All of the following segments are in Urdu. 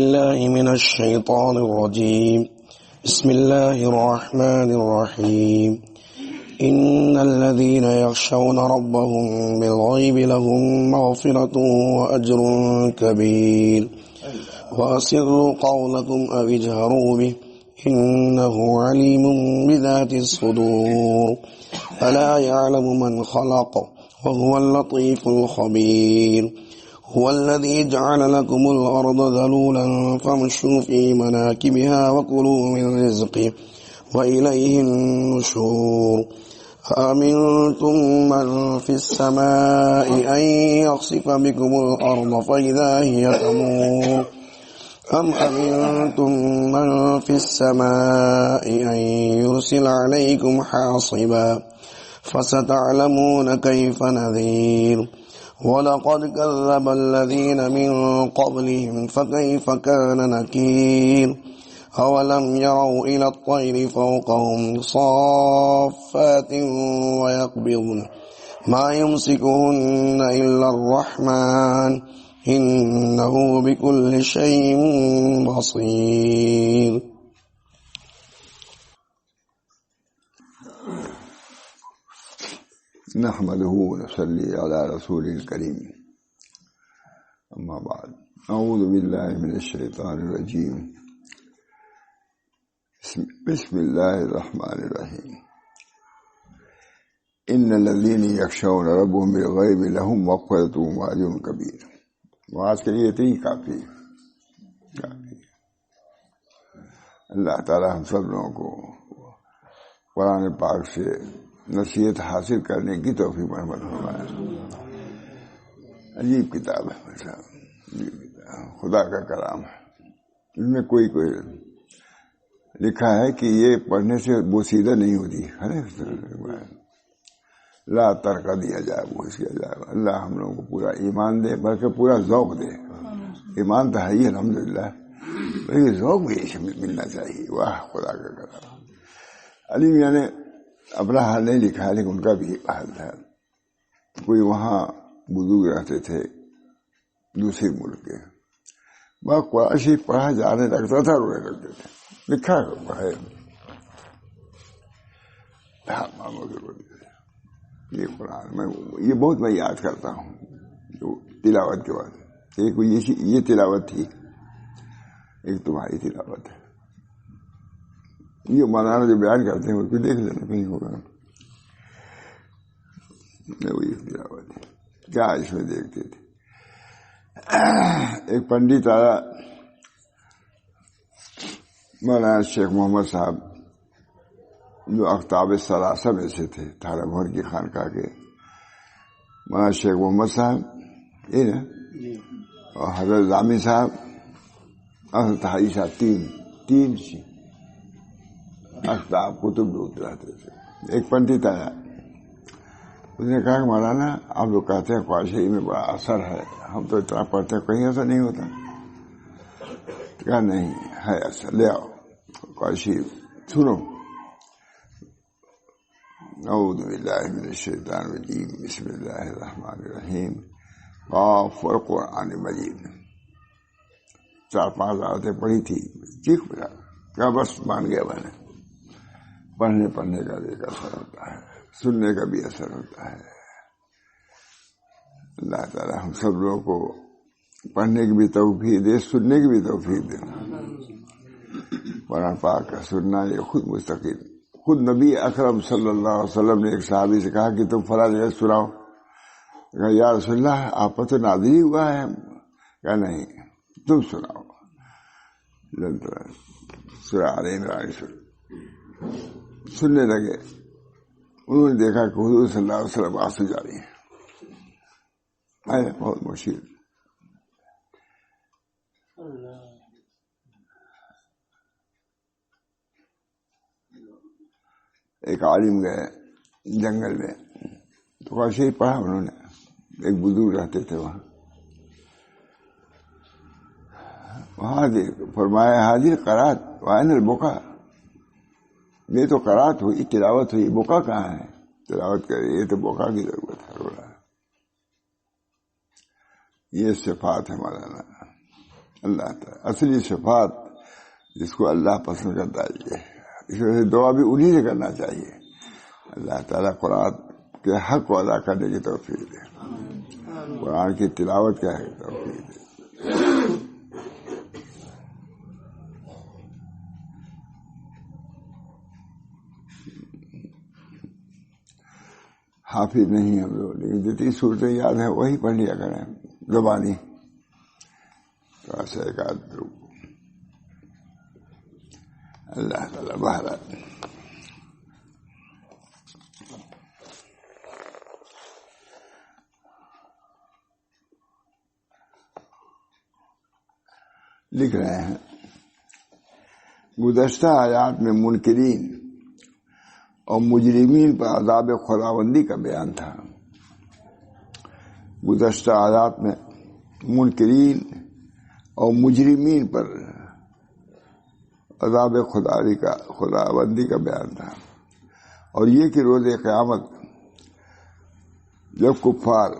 الله من الشيطان الرجيم. بسم الله الرحمن الرحيم. إن الذين يخشون ربهم بالغيب لهم مغفرة وأجر كبير. وأسروا قولكم أو اجهروا به إنه عليم بذات الصدور. ألا يعلم من خلق وهو اللطيف الخبير. هو الذي جعل لكم الأرض ذلولا فامشوا في مناكبها وكلوا من رزقه وإليه النشور. أأمنتم من في السماء أن يخسف بكم الأرض فإذا هي تمور أم أمنتم من في السماء أن يرسل عليكم حاصبا فستعلمون كيف نذير. ولقد كذب الذين من قبلهم فكيف كان نكير. أولم يروا إلى الطير فوقهم صافات ويقبضن ما يمسكهن إلا الرحمن إنه بكل شيء بصير. نحمده ونصلي على رسوله الكريم. أما بعد، أعوذ بالله من الشيطان الرجيم. بسم الله الرحمن الرحيم. إن الذين يخشون ربهم بالغيب لهم مغفرة وأجر كبير. وآج کے لیے اتنی کافی. اللہ تعالی ہم سب لوگوں کو قرآن پاک سے نصیحت حاصل کرنے کی توفیق محمد فرمایا. عجیب کتاب ہے، خدا کا کلام ہے. اس میں کوئی لکھا ہے کہ یہ پڑھنے سے بوسیدہ نہیں ہوتی ہے، لا ترک دیا جائے، بوس کیا جائے. اللہ ہم لوگوں کو پورا ایمان دے، بلکہ پورا ذوق دے. ایمان تو ہے ہی الحمدللہ، لیکن ذوق بھی ملنا چاہیے. واہ خدا کا کلام. علی میاں نے اپنا حال نہیں لکھا ہے، لیکن ان کا بھی حال تھا. کوئی وہاں بزرگ رہتے تھے دوسرے ملک کے، وہ قرآن شریف پڑھا جانے لگتا تھا، رونے لگتے تھے. لکھا ہے یہ قرآن. یہ بہت میں یاد کرتا ہوں جو تلاوت کے بعد. ایک یہ تلاوت تھی، ایک تمہاری تلاوت ہے. یہ مولانا جو بیان کرتے ہیں وہ بھی دیکھ لینا کہیں ہوگا. وہی تلاوت ہے. کیا اس میں دیکھتے تھے، ایک پنڈت آیا، مولانا شیخ محمد صاحب جو اقطاب ثلاثہ میں سے تھے، تھارا بھور کی خانقاہ کے. مولانا شیخ محمد صاحب یہ نا، اور حضرت ضامی صاحب اور تحائی صاحب، تین اقطاب کتب لوگ رہتے تھے. ایک پنڈت آیا، اس نے کہا کہ مولانا آپ لوگ کہتے ہیں قرآن شریف میں بڑا اثر ہے، ہم تو اتنا پڑھتے ہیں کہیں ایسا نہیں ہوتا. کہا نہیں ہے اثر، لے آؤ قرآن شریف سنو. اعوذ باللہ من الشیطان الرجیم. بسم اللہ الرحمن الرحیم. قاف والقرآن مجید. 4-5 آیتیں پڑھی تھی، چیخ پڑا. کیا بس مان گیا میں نے. پڑھنے کا بھی ایک اثر ہوتا ہے، سننے کا بھی اثر ہوتا ہے. اللہ تعالی ہم سب لوگوں کو پڑھنے کی بھی توفیق دے، سننے کی بھی توفیق دے. قرآن پاک کا سننا یہ خود مستقل. خود نبی اکرم صلی اللہ علیہ وسلم نے ایک صحابی سے کہا کہ تم فلاں جگہ سناؤ. کہا یا رسول اللہ آپ پر تو نازل ہی ہوا ہے. کہا نہیں تم سناؤ. سورہ آل عمران سننے لگے. انہوں نے دیکھا کہ حضور صلی اللہ علیہ وسلم آنسو جاری ہیں. بہت مشکل. ایک عالم گئے جنگل میں تو قرآن شریف پڑھا انہوں نے. ایک بزرگ رہتے تھے وہاں فرمایا حاضر قرات وائن البکا. یہ تو قرات ہوئی، تلاوت ہوئی، بکا کہاں ہے؟ تلاوت کر یہ تو بکا کی ضرورت ہے، رو رہا ہے. یہ صفات ہے مولانا. اللہ تعالیٰ اصلی صفات جس کو اللہ پسند کرتا ہے اس وجہ سے دعا بھی انہی سے کرنا چاہیے. اللہ تعالیٰ قرآن کے حق کو ادا کرنے کی توفیق دے, قرآن کی تلاوت کا توفیق دے. حافظ نہیں ہم لوگ, لیکن جتنی صورتیں یاد ہیں وہی پڑھ لیا کریں زبانی, تھوڑا سا ایک آدھ اللہ تعالیٰ بہرحال. لکھ رہے ہیں گزشتہ آیات میں منکرین اور مجرمین پر عذاب خداوندی کا بیان تھا. گزشتہ آیات میں منکرین اور مجرمین پر عذاب خداوندی کا بیان تھا, اور یہ کہ روز قیامت جب کفار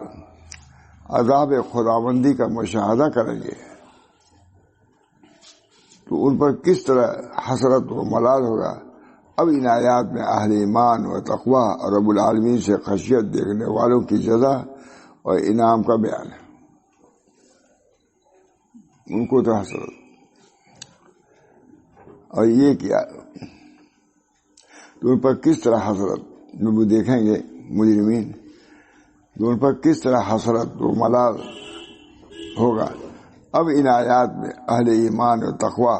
عذاب خداوندی کا مشاہدہ کریں گے تو ان پر کس طرح حسرت و ملال ہوگا. اب ان آیات میں اہل ایمان و تقوی اور رب العالمین سے خشیت دیکھنے والوں کی جزا اور انعام کا بیان ہے. ان کو تو حسرت, اور یہ کیا تو ان پر کس طرح حسرت, جب وہ دیکھیں گے مجرمین تو ان پر کس طرح حسرت و ملال ہوگا. اب ان آیات میں اہل ایمان و تقوی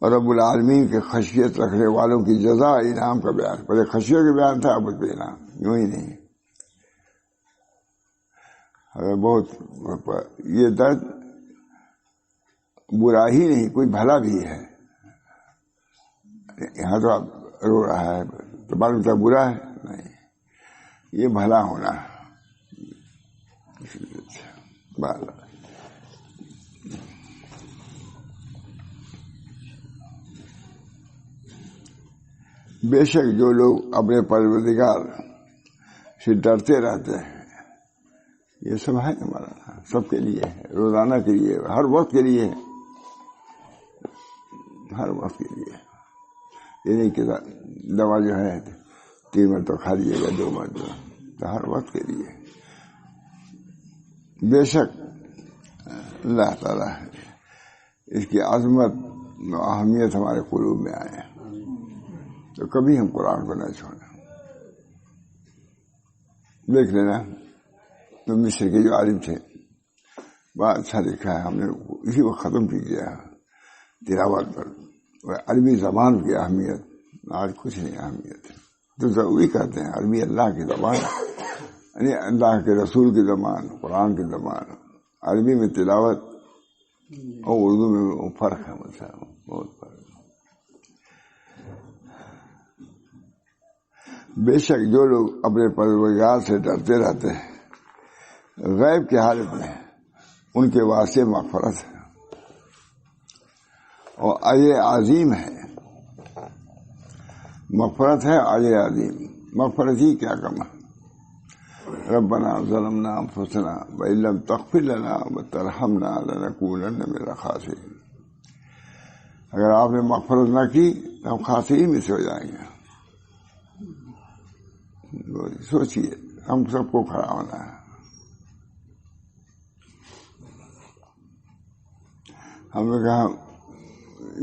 اور رب العالمین کے خشیت رکھنے والوں کی جزا انعام کا بیان. پہلے خشیت کا بیان تھا, اب اس پہ انعام. یوں ہی نہیں, بہت یہ درد برا ہی نہیں, کوئی بھلا بھی ہے. یہاں تو آپ رو رہا ہے تو معلوم تھا برا ہے, نہیں, یہ بھلا ہونا. بے شک جو لوگ اپنے پروردگار سے ڈرتے رہتے ہیں, یہ سب ہے ہمارا, سب کے لیے ہے, روزانہ کے لیے, ہر وقت کے لیے, ہر وقت کے لیے. یہ نہیں کہ دوا جو ہے 3 منٹ تو کھا لیجیے گا, 2 منٹ تو ہر وقت کے لیے. بے شک اللہ تعالیٰ اس کی عظمت و اہمیت ہمارے قلوب میں آئے تو کبھی ہم قرآن کو نہ چھوڑیں. دیکھ لینا تو مصر کے جو عالم تھے بہت اچھا لکھا ہے, ہم نے اسی کو ختم کیا تلاوت پر. عربی زبان کی اہمیت آج کچھ نہیں اہمیت ہے, تو ضروری کہتے ہیں عربی اللہ کی زبان, یعنی اللہ کے رسول کی زبان, قرآن کی زبان. عربی میں تلاوت اور اردو میں فرق ہے, مثلا بہت فرق. بے شک جو لوگ اپنے پروردگار سے ڈرتے رہتے ہیں غیب کی حالت میں ان کے واسطے مغفرت ہے اور اجر عظیم ہے. مغفرت ہے, اجر عظیم. مغفرت ہی کیا کم ہے. ربنا ظلمنا انفسنا وان لم تغفر لنا وترحمنا لنكونن من الخاسرین. اگر آپ نے مغفرت نہ کی تو ہم خاسرین میں سے ہو جائیں گے. سوچیے, ہم سب کو کھڑا ہونا ہے. ہم نے کہا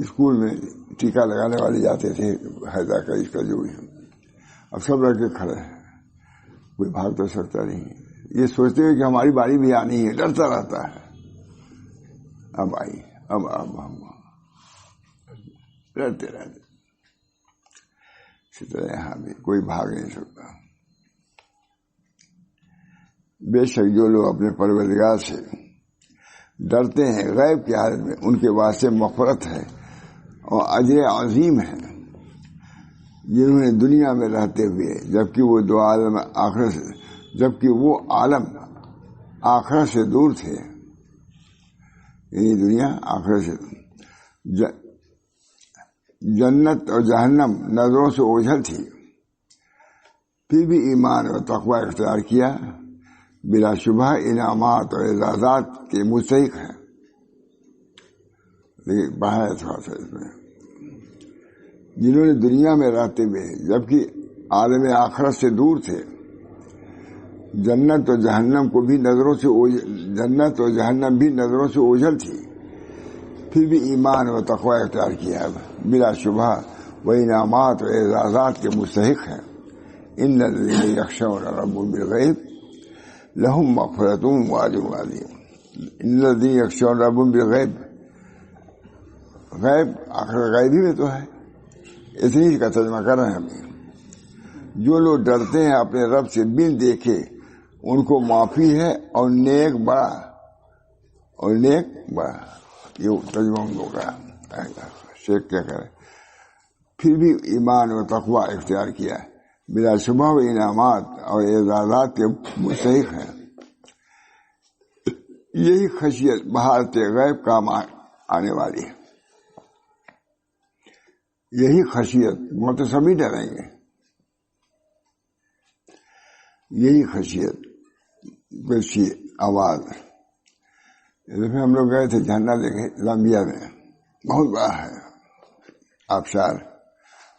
اسکول میں ٹیکہ لگانے والے جاتے تھے, حیدر کا اس کا جو بھی, اب سب لڑکے کھڑے ہیں, کوئی بھاگ تو سکتا نہیں. یہ سوچتے ہیں کہ ہماری باری بھی آنی ہے, ڈرتا رہتا ہے. اب آئی, اب ہم ڈرتے رہتے. اسی طرح یہاں بھی کوئی بھاگ نہیں سکتا. بے شک جو لوگ اپنے پروردگار سے ڈرتے ہیں غیب کی حالت میں ان کے واسطے مغفرت ہے اور اجر عظیم ہے. جنہوں نے دنیا میں رہتے ہوئے جبکہ وہ عالم آخرت سے دور تھے, یعنی دنیا آخرت سے جنت اور جہنم نظروں سے اوجھل تھی, پھر بھی ایمان اور تقوی اختیار کیا, بلا شبہ انعامات اور اعزازات کے مستحق ہیں. لیکن بڑھایا تھوڑا سا اس میں، جنہوں نے دنیا میں رہتے ہوئے جبکہ عالم آخرت سے دور تھے، جنت اور جہنم بھی نظروں سے اوجھل تھی، پھر بھی ایمان و تقوی اختیار کیا، بلا شبہ وہ انعامات و اعزازات کے مستحق ہیں۔ ان الذین یخشون ربهم بالغیب لهم مغفرۃ واجر عظیم۔ ان الذین یخشون ربهم بالغیب، غیب آخر غیبی میں تو ہے، اتنی کا ترجمہ کر رہے ہیں ہم۔ جو لوگ ڈرتے ہیں اپنے رب سے بن دیکھے ان کو معافی ہے اور نیک بڑا یہ ترجمہ ان لوگ کا شیخ کیا کرے، پھر بھی ایمان و تقوی اختیار کیا، بلا شبہ و انعامات اور اعزازات کے مستحق ہیں۔ یہی خشیت بحالت غیب کام آنے والی ہے، یہی خشیت وہ تو سبھی ڈریں گے، یہی خشیت کچھ آواز۔ ہم لوگ گئے تھے جھرنا دیکھے لمبیا میں، بہت بڑا ہے آبشار،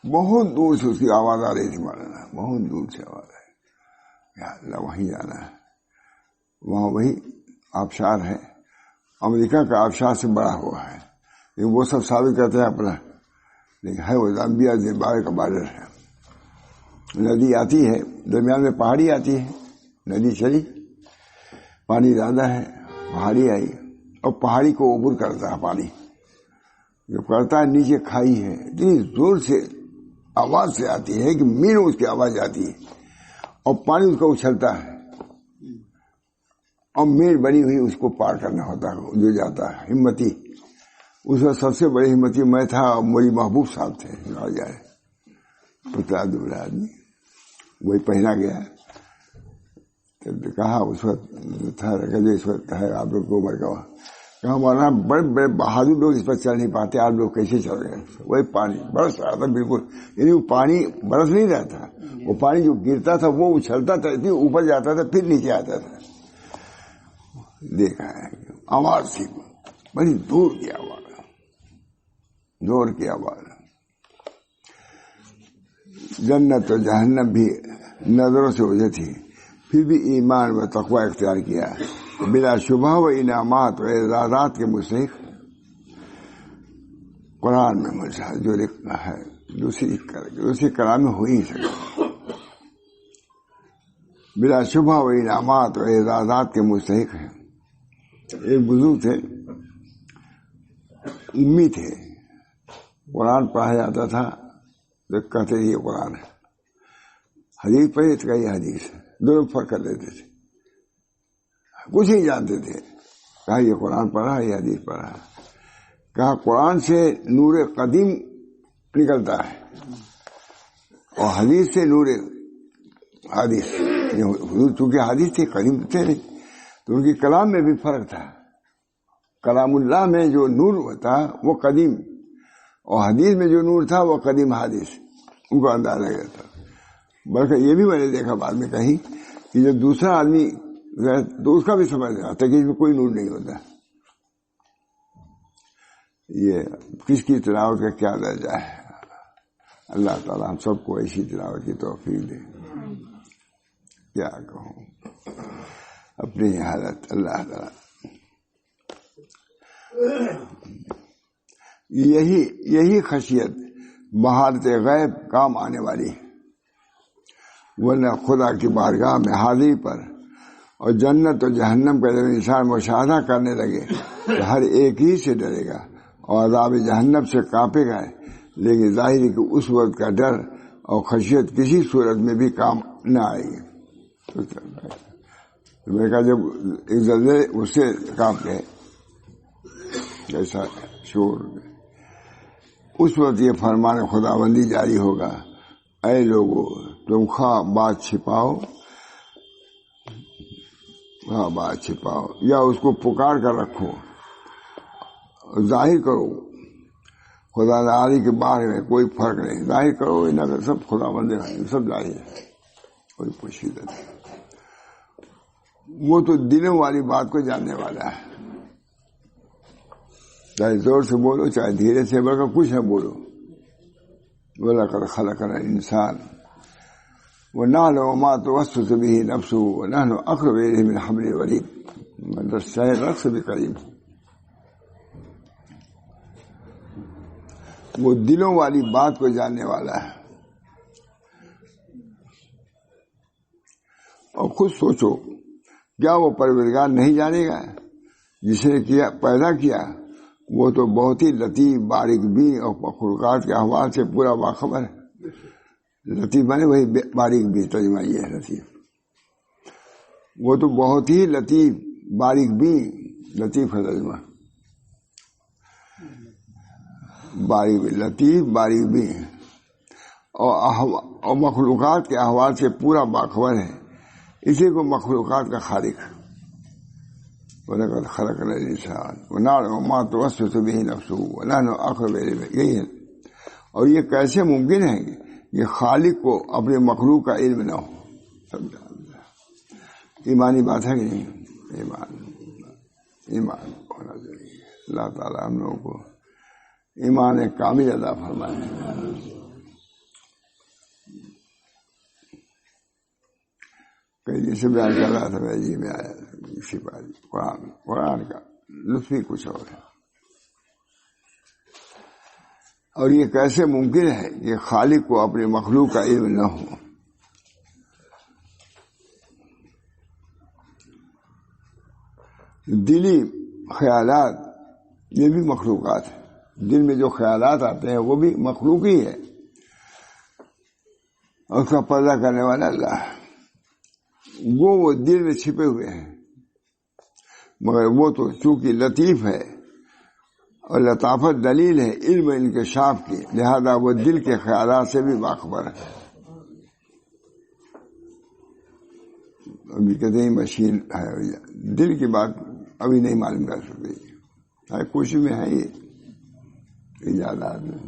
بہت دور سے اس کی آواز آ رہی تھی، مولانا بہت دور سے آواز ہے، یا اللہ وہیں جانا ہے، وہاں وہی آبشار ہے، امریکہ کا آبشار سے بڑا ہوا ہے، لیکن وہ سب ثابت کرتے ہیں اپنا، لیکن ہے وہ لمبیا زمبابوے کا بارڈر ہے۔ ندی آتی ہے درمیان میں، پہاڑی آتی ہے، ندی چلی، پانی زیادہ ہے، پہاڑی آئی، اور پہاڑی کو عبور کرتا ہے پانی، جو کرتا ہے نیچے کھائی ہے، اتنی زور سے آواز سے آتی ہے کہ میلوں اس کی آواز آتی ہے، اور پانی اس کا اچھلتا ہے، اور میل بنی ہوئی اس کو پار کرنا ہوتا ہے جو جاتا ہے۔ ہمتی اس وقت سب سے بڑی ہمتی میں تھا اور میری محبوب صاحب تھے، جائے پتلا دبلا آدمی، وہی پہنا گیا، کہا اس وقت تھا اس وقت ہے آپ لوگ کو عمر کا، کہا مولانا بڑے بڑے بہادر لوگ اس پر چل نہیں پاتے، آپ لوگ کیسے چل رہے ہیں؟ وہی پانی برس رہا تھا بالکل، یعنی وہ پانی برس نہیں رہا تھا، وہ پانی جو گرتا تھا وہ اچھلتا تھا، اتنی اوپر جاتا تھا پھر نیچے آتا تھا۔ دیکھا ہے آواز تھی بڑی دور کی آواز، دور کی آواز۔ جنت و جہنم بھی نظروں سے اوجھل تھی، پھر بھی ایمان و تقوی اختیار کیا، بلا شبہ و انعامات و اعزازات کے مستحق۔ قرآن میں مجھے جو لکھا ہے دوسری کلام میں ہو ہی سکتا، بلا شبہ و انعامات و اعزازات کے مستحق ہیں۔ ایک بزرگ تھے، امی تھے، قرآن پڑھا جاتا تھا تو کہتے یہ قرآن ہے، حدیث پڑھی تو یہ حدیث ہے، دونوں فرق کر لیتے تھے، کچھ نہیں جانتے تھے، کہا یہ قرآن پڑھا یہ حدیث پڑھا، کہا قرآن سے نور قدیم نکلتا ہے اور حدیث سے نور حدیث، حضور چونکہ حدیث تھی قدیم تھے نہیں، تو ان کی کلام میں بھی فرق تھا، کلام اللہ میں جو نور ہوتا وہ قدیم، اور حدیث میں جو نور تھا وہ قدیم حدیث، ان کو اندازہ گیا تھا۔ بلکہ یہ بھی میں نے دیکھا بعد میں کہیں کہ جب دوسرا آدمی تو اس کا بھی سمجھ آتا کہ اس میں کوئی نور نہیں ہوتا۔ یہ کس کی تلاوت کا کیا درجہ ہے، اللہ تعالیٰ ہم سب کو ایسی تلاوت کی توفیق دے۔ کیا کہوں اپنی حالت، اللہ تعالیٰ یہی خشیت بحالت غیب کام آنے والی ہے، ورنہ خدا کی بارگاہ میں حاضری پر اور جنت اور جہنم کا جب انسان مشاہدہ کرنے لگے تو ہر ایک ہی سے ڈرے گا اور عذاب جہنم سے کانپے گا، لیکن ظاہر ہے کہ اس وقت کا ڈر اور خشیت کسی صورت میں بھی کام نہ آئے گی۔ میں کہا جب ایک زلزلے اس سے کانپ گئے جیسا شور، اس وقت یہ فرمان خداوندی جاری ہوگا، اے لوگو تم خواہ بات چھپاؤ یا اس کو پکار کر رکھو، ظاہر کرو، خدا تعالی کے بارے میں کوئی فرق نہیں، ظاہر کرو، ان سب خداوند سب ظاہر ہے، کوئی پوشیدہ نہیں، وہ تو دلوں والی بات کو جاننے والا ہے۔ چاہے زور سے بولو چاہے دھیرے سے بڑھ کر کچھ نہ بولو. وَلَقَدْ خَلَقْنَا الْإِنسَانَ وَنَعْلَمُ مَا تُوَسْوِسُ بِهِ نَفْسُهُ وَنَحْنُ أَقْرَبُ إِلَيْهِ مِنْ حَبْلِ الْوَرِيدِ وَالرَّسَّاعِ بِقَرِيبٍ. وہ دلوں والی بات کو جاننے والا ہے. اور خود سوچو کیا وہ پروردگار نہیں جانے گا جس نے کیا پیدا کیا؟ وہ تو بہت ہی لطیف باریک بین اور مخلوقات کے احوال سے پورا باخبر ہے. لطیف مانے وہی باریک بین، ترجمہ یہ ہے لطیف. وہ تو بہت ہی لطیف باریک بین، لطیف ہے ترجمہ باریک بین، لطیف باریک بین اور مخلوقات کے احوال سے پورا باخبر ہے. اسی کو مخلوقات کا خالق. وَلَقَدْ خَلَقْنَا الْإِنسَانَ وَنَعْلَمُ مَا تُوَسْوِسُ بِهِ نَفْسُهُ وَنَحْنُ أَقْرَبُ إِلَيْهِ. یہی ہے. اور یہ کیسے ممکن ہے کہ خالق کو اپنے مخلوق کا علم نہ ہو؟ ایمانی بات ہے کہ نہیں؟ ایمان ہونا ضروری ہے. اللہ تعالیٰ ہم لوگوں کو ایمان کامل عطا فرمائے. کئی جیسے بیان کر رہا تھا میں جی میں آیا اسی بات. قرآن کا لطف ہی کچھ اور ہے. اور یہ کیسے ممکن ہے کہ خالق کو اپنے مخلوق کا علم نہ ہو؟ دلی خیالات یہ بھی مخلوقات ہیں. دل میں جو خیالات آتے ہیں وہ بھی مخلوق ہی ہے. اور اس کا پردہ کرنے والا اللہ ہے. وہ دل میں چھپے ہوئے ہیں، مگر وہ تو چونکہ لطیف ہے اور لطافت دلیل ہے علم انکشاف کی، لہذا وہ دل کے خیالات سے بھی باخبر ہے. ابھی کہتے ہیں مشین ہے، دل کی بات ابھی نہیں معلوم کر سکتے. کوشش میں ہے یہ ایجادات میں.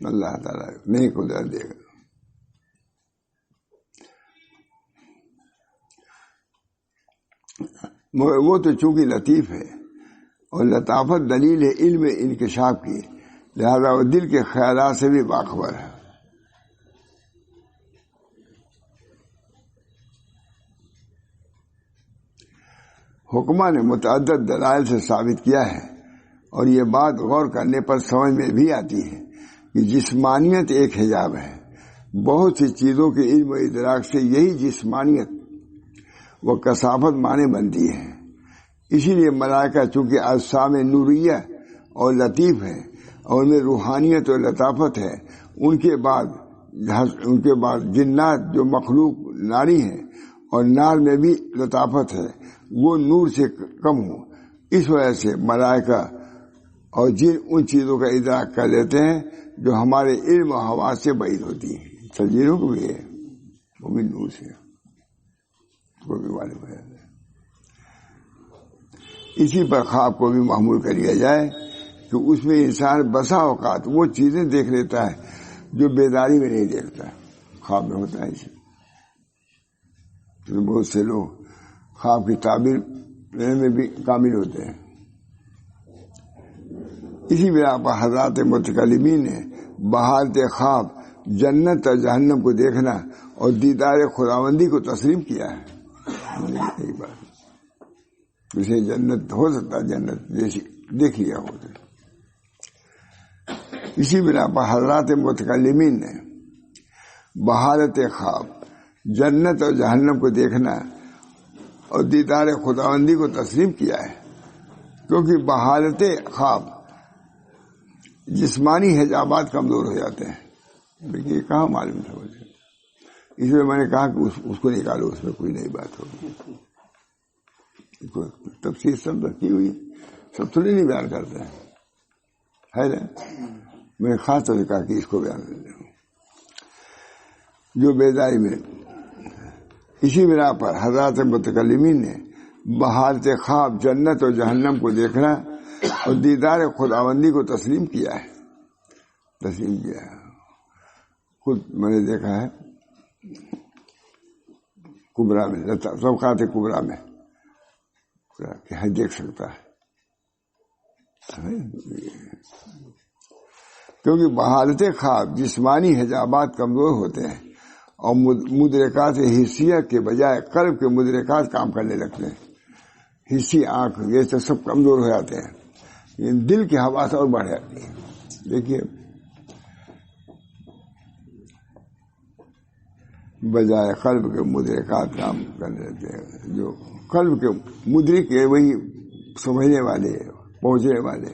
اللہ تعالیٰ نہیں قدرت دے گا. مگر وہ تو چونکہ لطیف ہے اور لطافت دلیل ہے علم انکشاف کی، لہذا وہ دل کے خیالات سے بھی باخبر ہے. حکمہ نے متعدد دلائل سے ثابت کیا ہے، اور یہ بات غور کرنے پر سمجھ میں بھی آتی ہے کہ جسمانیت ایک حجاب ہے. بہت سی چیزوں کے علم و ادراک سے یہی جسمانیت وہ کثافت معنی بنتی ہے. اسی لیے ملائکہ چونکہ اجسام نوریہ اور لطیف ہے اور ان میں روحانیت اور لطافت ہے، ان کے بعد جنات جو مخلوق ناری ہیں اور نار میں بھی لطافت ہے، وہ نور سے کم ہو. اس وجہ سے ملائکہ اور جن ان چیزوں کا ادراک کر لیتے ہیں جو ہمارے علم و حواس سے بعید ہوتی ہیں. سجیروں کو بھی ہے، وہ بھی نور سے وہ بھی معلوم ہے. اسی پر خواب کو بھی محمول کر لیا جائے کہ اس میں انسان بسا اوقات وہ چیزیں دیکھ لیتا ہے جو بیداری میں نہیں دیکھتا. خواب میں ہوتا ہے اسے. بہت سے لوگ خواب کی تعبیر لینے میں بھی کامل ہوتے ہیں. اسی بنا پر حضرات متکلمین نے بحالت خواب جنت اور جہنم کو دیکھنا اور دیدار خداوندی کو تسلیم کیا ہے. یہی بات اسے جنت ہو سکتا ہے، جنت جیسی دیکھ لیا ہوتا. اسی بنا پر حضرات متکلمین نے بحالت خواب جنت اور جہنم کو دیکھنا اور دیدار خداوندی کو تسلیم کیا ہے، کیونکہ بحالت خواب جسمانی حجابات کمزور ہو جاتے ہیں. لیکن یہ کہاں معلوم تھا مجھے، اس لیے میں نے کہا کہ اس کو نکالو، اس میں کوئی نئی بات ہوگی. تفسیر سب رکھی ہوئی، سب تھوڑی نہیں بیان کرتے ہیں، ہے نا. میں نے خاص طور سے کہا کہ اس کو بیان کر دوں جو بیداری میں. اسی بنا پر حضرات متکلمین نے بحالت خواب جنت اور جہنم کو دیکھنا اور دیدار خداوندی کو تسلیم کیا ہے. خود میں نے دیکھا ہے کبرا میں، طبقات کبرا میں کہ دیکھ سکتا ہے. کیونکہ بحالت خواب جسمانی حجابات کمزور ہوتے ہیں اور مدرکات حسیہ کے بجائے قلب کے مدرکات کام کرنے لگتے ہیں. حصی آنکھ یہ تو سب کمزور ہو جاتے ہیں، دل کی حواس اور بڑھ جاتی ہے. دیکھیے بجائے قلب کے مدرکات کام کرنے لگتے ہیں. جو قلب کے مدرک ہے وہی سمجھنے والے پہنچنے والے.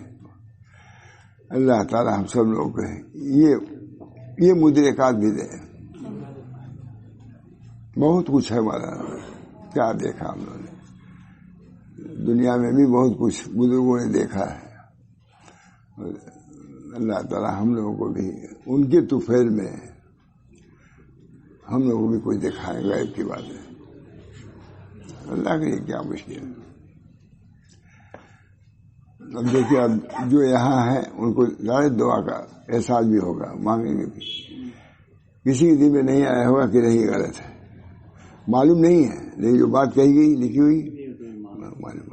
اللہ تعالی ہم سب لوگ کو یہ مدرکات بھی دے. بہت کچھ ہے ہمارا، کیا دیکھا ہم لوگوں نے دنیا میں بھی بہت کچھ بزرگوں نے دیکھا ہے. اللہ تعالی ہم لوگوں کو بھی ان کے طفیل میں ہم لوگوں کو بھی کچھ دکھائے. غیب کی بات ہے، اللہ کے لیے کیا مشکل ہے. اب دیکھیے اب جو یہاں ہیں ان کو زیادہ دعا کا احساس بھی ہوگا، مانگیں گے بھی. کسی کے دل میں نہیں آیا ہوگا کہ نہیں غلط ہے، معلوم نہیں ہے، لیکن جو بات کہی گئی لکھی ہوئی معلوم.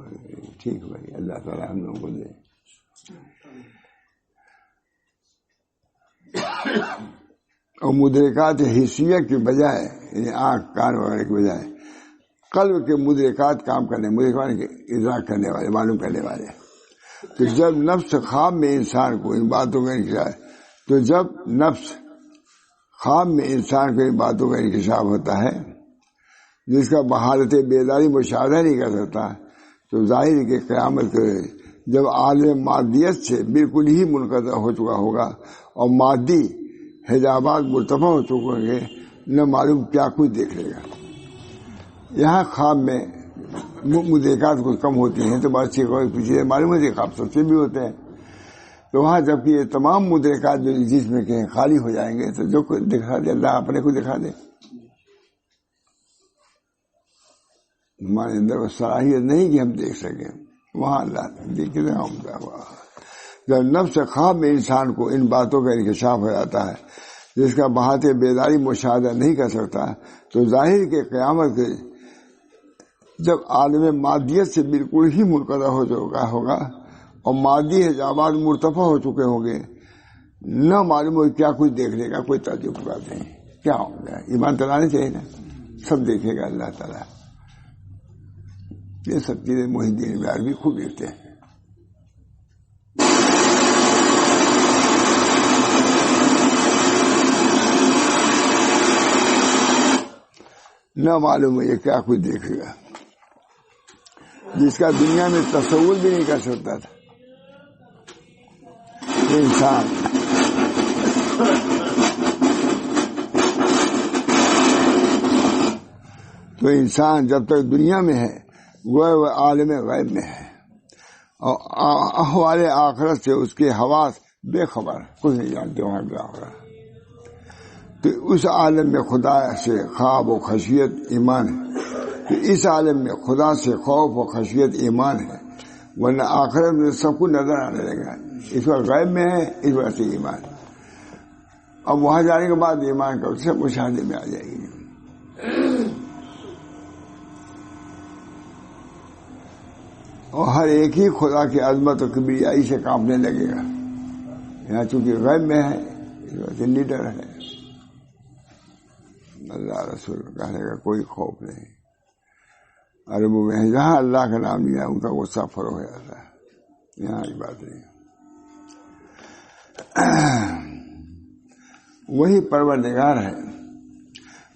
ٹھیک بھائی، اللہ تعالیٰ ہم لوگوں کو دے. اور مدرکات حسیہ کی بجائے یعنی آنکھ کان وغیرہ کی بجائے قلب کے مدرکات کام کرنے، مدرکات کے ادراک کرنے والے، معلوم کرنے والے. تو جب نفس خواب میں انسان کو ان باتوں کا انکشاف، تو جب نفس خواب میں انسان کو ان باتوں کا انکشاف ہوتا ہے جس کا بحالت بیداری مشاہدہ نہیں کر سکتا، تو ظاہر کہ قیامت کے جب عالم مادیت سے بالکل ہی منقطع ہو چکا ہوگا اور مادی حجابات مرتفع ہو چکے ہوں گے، نہ معلوم کیا کچھ دیکھ لے گا. یہاں خواب میں مدرکات کچھ کم ہوتی ہیں تو بات پیچھے معلوم ہے کہ خواب سچے بھی ہوتے ہیں. تو وہاں جبکہ یہ تمام مدرکات جو جس میں کہ خالی ہو جائیں گے، تو جو کچھ دکھا دے اللہ اپنے کو دکھا دے. ہمارے اندر وہ صلاحیت نہیں کہ ہم دیکھ سکیں، وہاں اللہ دیکھے. جب نفس خواب میں انسان کو ان باتوں کا انکشاف ہو جاتا ہے جس کا بحالت بیداری مشاہدہ نہیں کر سکتا، تو ظاہر کے قیامت کے جب عالم مادیت سے بالکل ہی منقطع ہو چکا ہوگا اور مادی حجابات مرتفع ہو چکے ہوں گے، نہ معلوم ہو کیا کچھ دیکھ لے گا. کوئی تعجب کی بات نہیں. کیا ہوگا؟ ایمان تلانے چاہیے نا، سب دیکھے گا اللہ تعالیٰ. یہ سب چیزیں محی الدین میں بھی خوب لکھتے ہیں. نہ معلوم ہے یہ کیا کچھ دیکھے گا جس کا دنیا میں تصور بھی نہیں کر سکتا تھا. انسان جب تک دنیا میں ہے وہ عالم غیب میں ہے اور احوال آخرت سے اس کے حواس بے خبر، کچھ نہیں جانتے وہاں پہ آخرت. تو اس عالم میں خدا سے خواب و خشیت ایمان ہے. تو اس عالم میں خدا سے خوف و خشیت ایمان ہے، ورنہ آخرت میں سب کچھ نظر آنے لگا. اس وقت غیب میں ہے، اس وقت سے ایمان. اب وہاں جانے کے بعد ایمان کا سب مشاہدے میں آ جائے گی. اور ہر ایک ہی خدا کی عظمت و کبریائی سے کانپنے لگے گا. یہاں چونکہ غیب میں ہے اس وجہ سے لیڈر ہے. اللہ رسول کہنے کا کوئی خوف نہیں. عربوں میں جہاں اللہ کا نام لیا ان کا غصہ فرو ہو جاتا ہے. یہاں کی بات نہیں. وہی پروردگار ہے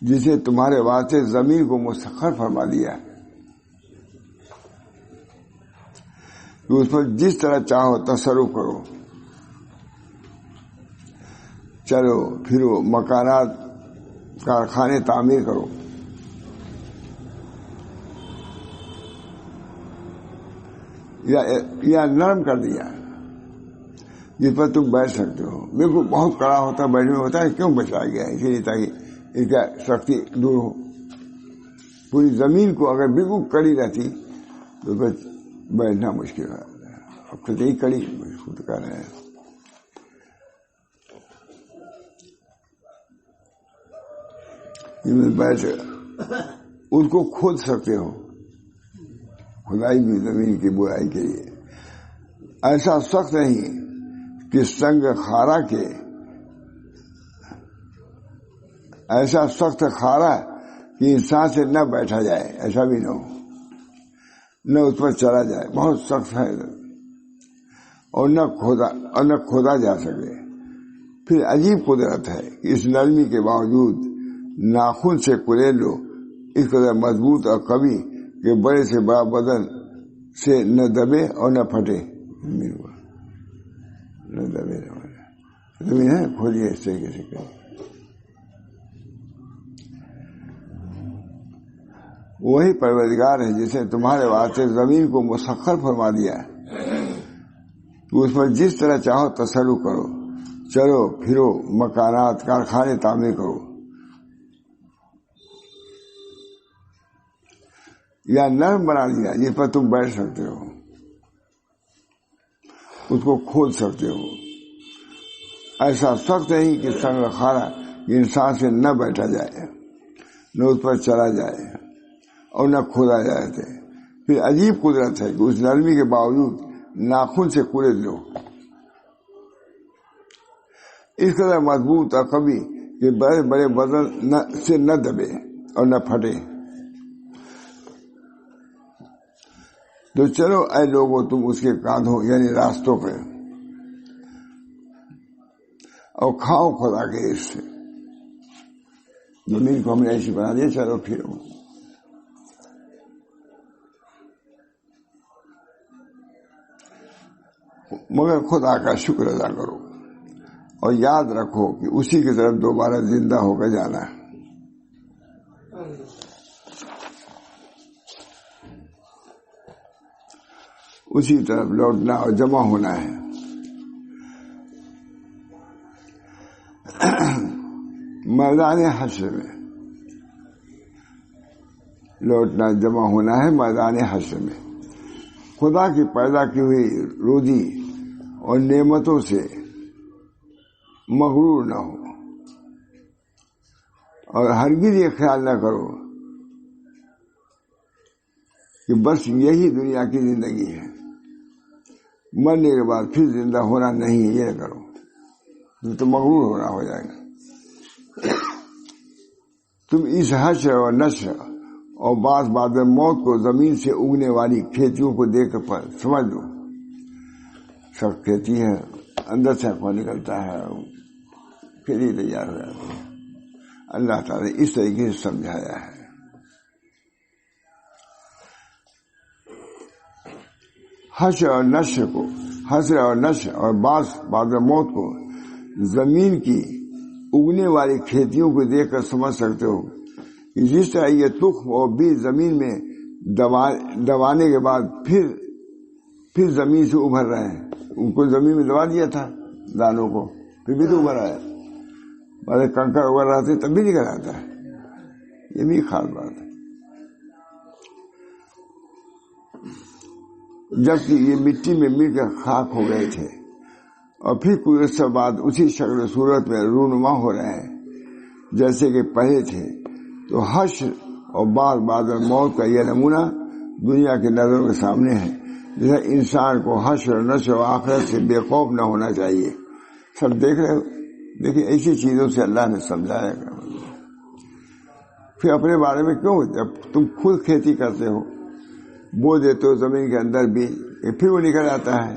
جسے تمہارے واسطے زمین کو مسخر فرما دیا کہ اس پر جس طرح چاہو تصرف کرو، چلو پھرو، مکانات کارخانے تعمیر کرو. یا نرم کر دیا جس پر تم بیٹھ سکتے ہو. بالکل بہت کڑا ہوتا بیٹھنے میں ہوتا ہے، کیوں بچایا گیا ہے؟ اسی لیے تاکہ اس کا سختی دور ہو. پوری زمین کو اگر بالکل کڑی رہتی تو بس بیٹھنا مشکل ہے. اب تو یہی کڑی خود کر رہے ہیں. بیٹھ اس کو کھود سکتے ہو. خدائی بھی زمین کی برائی کے لیے ایسا سخت نہیں کہ سنگ خارا کے، ایسا سخت خارا کہ انسان سے نہ بیٹھا جائے، ایسا بھی نہ ہو، نہ اس پر چلا جائے، بہت سخت ہے، اور نہ کھودا جا سکے۔ پھر عجیب قدرت ہے کہ اس نرمی کے باوجود ناخن سے کلیل لو اس قدر مضبوط اور قوی کہ بڑے سے بڑا بدن سے نہ دبے اور نہ پھٹے، نہ دبے نہ پھٹے۔ زمین ہے، کھولیے اس طریقے سے کریں۔ وہی پروردگار ہے جس نے تمہارے واسطے زمین کو مسخر فرما دیا ہے، تو اس پر جس طرح چاہو تصرف کرو، چلو پھرو، مکانات، کارخانے تعمیر کرو، یا نرم بنا دیا جس پر تم بیٹھ سکتے ہو، اس کو کھول سکتے ہو۔ ایسا سخت نہیں کہ سنگ خارا انسان سے نہ بیٹھا جائے، نہ اس پر چلا جائے اور نہ کھودا جائے تھے۔ پھر عجیب قدرت ہے کہ اس نرمی کے باوجود ناخن سے کلید لو اس قدر مضبوط اور قوی کہ بڑے بڑے بدن سے نہ دبے اور نہ پھٹے۔ تو چلو اے لوگوں تم اس کے کاندھوں یعنی راستوں پہ، اور کھاؤ خدا کے اس سے۔ زمین کو ہم نے ایسی بنا دیا، چلو پھرو۔ مگر خدا کا شکر ادا کرو اور یاد رکھو کہ اسی کی طرف دوبارہ زندہ ہو کر جانا ہے۔ اسی طرف لوٹنا اور جمع ہونا ہے۔ میدان حشر میں لوٹنا، جمع ہونا ہے میدان حشر میں۔ خدا کی پیدا کی ہوئی روزی اور نعمتوں سے مغرور نہ ہو، اور ہرگز یہ خیال نہ کرو کہ بس یہی دنیا کی زندگی ہے، مرنے کے بعد پھر زندہ ہونا نہیں ہے، یہ نہ کرو، تو مغرور ہونا ہو جائے گا۔ تم اس حشر اور نشر اور بعض موت کو زمین سے اگنے والی کھیتیوں کو دیکھ کر سمجھ لو۔ سب کھیتی ہے، اندر سے پانی نکلتا ہے، کھیتی تیار ہو جاتی ہے۔ اللہ تعالیٰ نے اس طریقے سے سمجھایا ہے۔ حشر اور نشر اور بعض موت کو زمین کی اگنے والی کھیتیوں کو دیکھ کر سمجھ سکتے ہو کہ جس طرح یہ تخم اور بیج زمین میں دبانے کے بعد پھر زمین سے ابھر رہے ہیں۔ ان کو زمین میں دبا دیا تھا دانوں کو، پھر بھی تو ابھر آیا، بڑے کنکر ابھر رہا تھے تب بھی نکل آتا ہے۔ یہ بھی خاص بات ہے۔ جبکہ یہ مٹی میں مل کر خاک ہو گئے تھے اور پھر کچھ عرصہ بعد اسی شکل و صورت میں رونما ہو رہے ہیں جیسے کہ پہلے تھے، تو حشر اور بعد موت کا یہ نمونہ دنیا کی نظروں کے سامنے ہے۔ جیسا انسان کو حشر و نشر و آخرت سے بے خوف نہ ہونا چاہیے۔ سب دیکھ رہے ہو، دیکھیں ایسی چیزوں سے اللہ نے سمجھایا۔ پھر اپنے بارے میں کیوں، جب تم خود کھیتی کرتے ہو، بو دیتے ہو زمین کے اندر بھی، پھر وہ نکل آتا ہے۔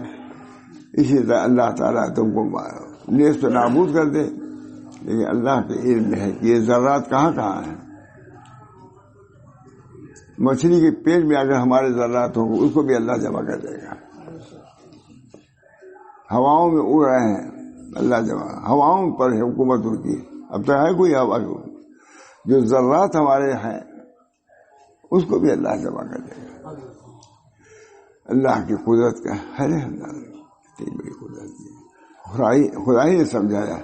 اسی طرح اللہ تعالیٰ تم کو نیست و نابود کر دے، لیکن اللہ کے علم ہے کہ یہ ذرات کہاں ہیں۔ مچھلی کے پیٹ میں اگر ہمارے ذرات ہوں اس کو بھی اللہ جمع کر دے گا۔ ہواؤں میں اڑ رہے ہیں، اللہ جمع، ہواؤں پر ہے حکومت ان کی، اب تک ہے کوئی ہوا جو ذرات ہمارے ہیں اس کو بھی اللہ جمع کر دے گا۔ اللہ کی قدرت کا ہے بڑی قدرت، خدا ہی نے سمجھایا۔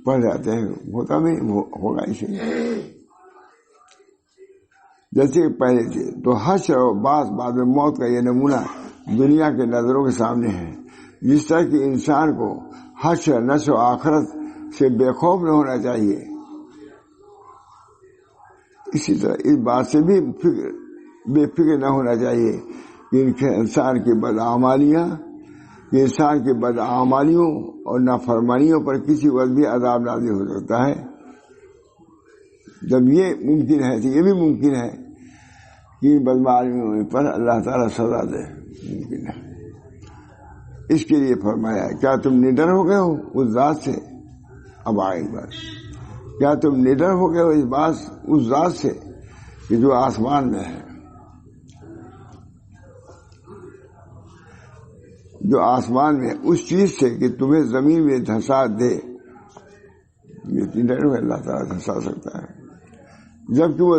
پڑھ جاتے ہیں، ہوتا بھی ہوگا اسی جیسے پہلے تھے۔ تو حشر اور بعد میں موت کا یہ نمونہ دنیا کے نظروں کے سامنے ہے۔ جس طرح کہ انسان کو حشر نشر و آخرت سے بے خوف نہ ہونا چاہیے، اسی طرح اس بات سے بھی بے فکر نہ ہونا چاہیے انسان کی بدعمالیاں، یہ انسان کی بدعمالیوں اور نافرمانیوں پر کسی وقت بھی عذاب نازل ہو سکتا ہے. جب یہ ممکن ہے تو یہ بھی ممکن ہے کہ بدعمالیوں پر اللہ تعالیٰ سزا دے، ممکن ہے. اس کے لیے فرمایا کیا تم نڈر ہو گئے ہو اس ذات سے. اب آئے بات، کیا تم نڈر ہو گئے ہو اس ذات سے کہ جو آسمان میں ہے، جو آسمان میں اس چیز سے کہ تمہیں زمین میں دھسا دے. یہ نڈر میں اللہ تعالیٰ دھسا سکتا ہے جبکہ وہ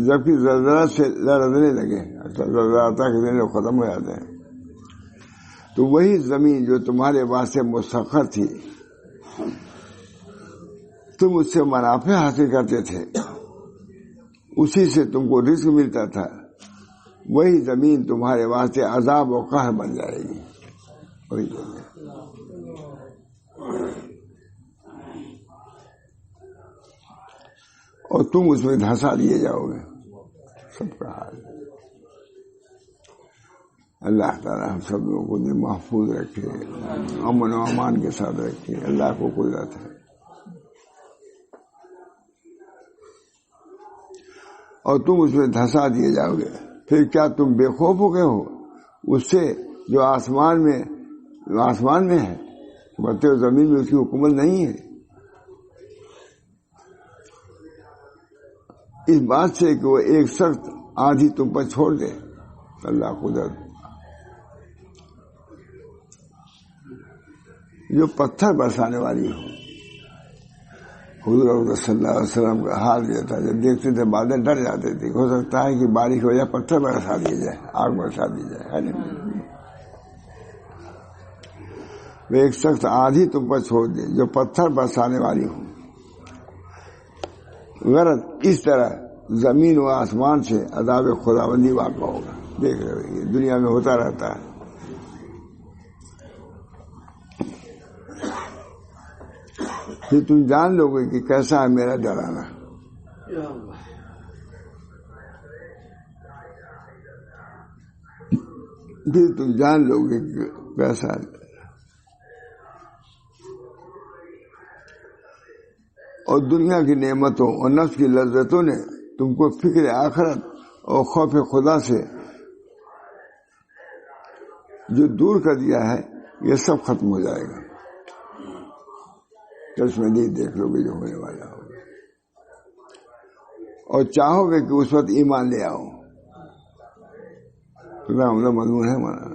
جبکہ زلزلہ سے لرزنے لگے، زلزلہ تک ختم ہو جاتے ہیں. تو وہی زمین جو تمہارے واسطے مسخر تھی، تم اس سے منافع حاصل کرتے تھے، اسی سے تم کو رزق ملتا تھا، وہی زمین تمہارے واسطے عذاب و قہر بن جائے گی. وہی زمین اور تم اس میں دھنسا دیے جاؤ گے. سب کا حال اللہ تعالیٰ ہم سب لوگوں کو محفوظ رکھے، امن و امان کے ساتھ رکھے. اللہ کو قدرت ہے. اور تم اس میں دھنسا دیے جاؤ گے. پھر کیا تم بے خوف ہو گئے ہو اس سے جو آسمان میں ہے، بلکہ زمین میں اس کی حکومت نہیں ہے. اس بات سے کہ وہ ایک سخت آندھی تم پر چھوڑ دے. اللہ قدرت جو پتھر برسانے والی ہو. حضور صلی اللہ علیہ وسلم کا حال یہ تھا، جب دیکھتے تھے بادل ڈر جاتے تھے. ہو سکتا ہے کہ بارش ہو جائے، پتھر برسا دیے جائے، آگ برسا دی جائے. وہ ایک سخت آندھی تم پر چھوڑ دے جو پتھر برسانے والی ہو. غرض اس طرح زمین و آسمان سے عذاب خداوندی واقع ہوگا. دیکھ رہے ہو، یہ دنیا میں ہوتا رہتا ہے. پھر تم جان لو گے کہ کیسا ہے میرا ڈرانا. پھر تم جان لو گے کہ کیسا ہے. اور دنیا کی نعمتوں اور نفس کی لذتوں نے تم کو فکر آخرت اور خوف خدا سے جو دور کر دیا ہے، یہ سب ختم ہو جائے گا. چشمے نہیں دیکھ لو گے جو ہونے والا ہوگا، اور چاہو گے کہ اس وقت ایمان لے آؤ. مضمون ہے ہمارا،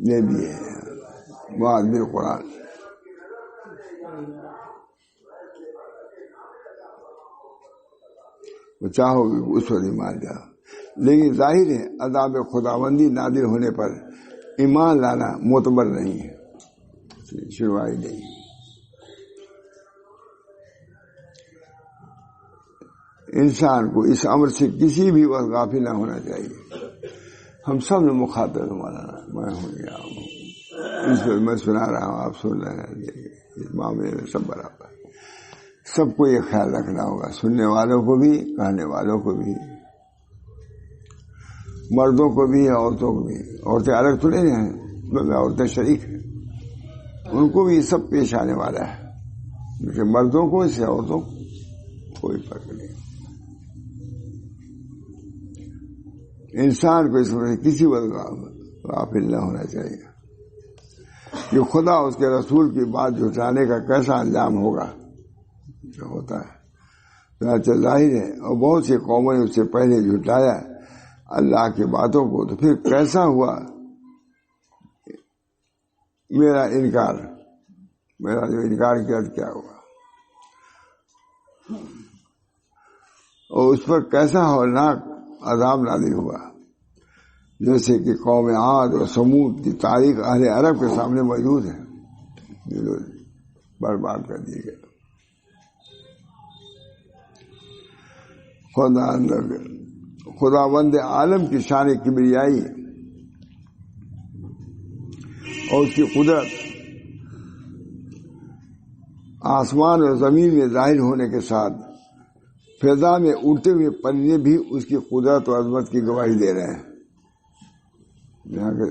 یہ بھی ہے بات بالقرآن. چاہو گے اس وقت ایمان جاؤ. لیکن ظاہر ہے عذاب خداوندی نادر ہونے پر ایمان لانا معتبر نہیں ہے، شروعائی نہیں. انسان کو اس امر سے کسی بھی وقت غافل نہ ہونا چاہیے. ہم سب نے مخاطب ہمارا، میں ہوں یا اس وقت میں سنا رہا ہوں، آپ سن رہے ہیں. اس معاملے میں سب برابر. سب کو یہ خیال رکھنا ہوگا، سننے والوں کو بھی، کہنے والوں کو بھی، مردوں کو بھی، عورتوں کو بھی. عورتیں الگ تو نہیں ہیں، بلکہ عورتیں شریک ہیں. ان کو بھی یہ سب پیش آنے والا ہے. کیونکہ مردوں کو اس سے عورتوں کو کوئی فرق نہیں. انسان کو اس میں کسی وقت غافل نہ ہونا چاہیے کہ خدا اس کے رسول کی بات جھٹلانے کا کیسا انجام ہوگا جو ہوتا ہے. ظاہر ہے، اور بہت سی قوموں نے اس سے پہلے جھٹلایا اللہ کی باتوں کو. تو پھر کیسا ہوا میرا انکار، میرا جو انکار کیا کیا ہوا، اور اس پر کیسا ہولناک عذاب نازل ہوا. جیسے کہ قوم عاد اور سمود کی تاریخ اہل عرب کے سامنے موجود ہے. برباد کر دیے گئے. خداوند عالم کی شان کبریائی اور اس کی قدرت آسمان اور زمین میں ظاہر ہونے کے ساتھ فضا میں اڑتے ہوئے پرندے بھی اس کی قدرت و عظمت کی گواہی دے رہے ہیں. یہاں کے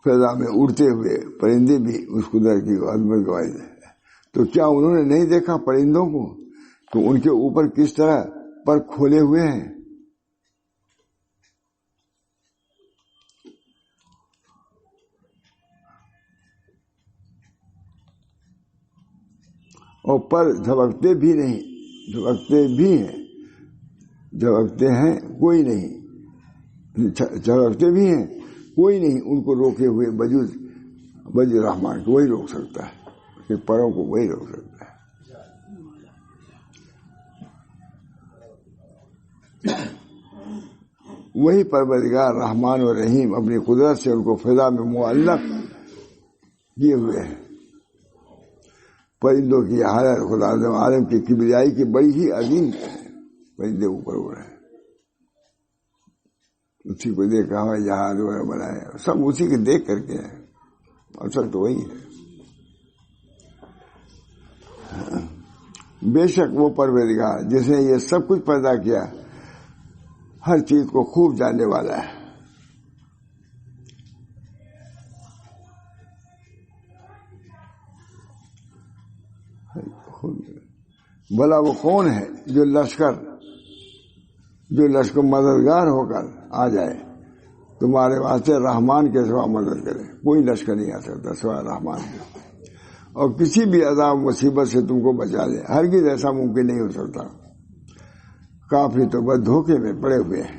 فضا میں اڑتے ہوئے پرندے بھی اس قدرت کی عظمت گواہی دے رہے ہیں. تو کیا انہوں نے نہیں دیکھا پرندوں کو کہ ان کے اوپر کس طرح پر کھولے ہوئے ہیں؟ اور پر جھپکتے بھی نہیں، جھپکتے بھی ہیں، جھپکتے ہیں کوئی نہیں، جھپکتے بھی ہیں کوئی نہیں ان کو روکے ہوئے بجز رحمان کو وہی روک سکتا ہے، کہ پروں کو وہی روک سکتا ہے. وہی پروردگار رحمان و رحیم اپنی قدرت سے ان کو فضا میں معلق کیے ہوئے ہیں. پرندوں کی حالت خدا عالم کی کبریائی کی بڑی ہی عظیم ہے. پرندے اوپر اڑ رہے ہیں، اسی کو دیکھا ہوا جہاز وغیرہ بنائے، سب اسی کے دیکھ کر کے ہیں. اصل تو وہی ہے. بے شک وہ پروردگار جس نے یہ سب کچھ پیدا کیا ہر چیز کو خوب جاننے والا ہے. بھلا وہ کون ہے جو لشکر مددگار ہو کر آ جائے تمہارے واسطے رحمان کے سوا مدد کرے. کوئی لشکر نہیں آ سکتا سوائے رحمان کے، اور کسی بھی عذاب مصیبت سے تم کو بچا لے ہرگز ایسا ممکن نہیں ہو سکتا. کافی تو بس دھوکے میں پڑے ہوئے ہیں.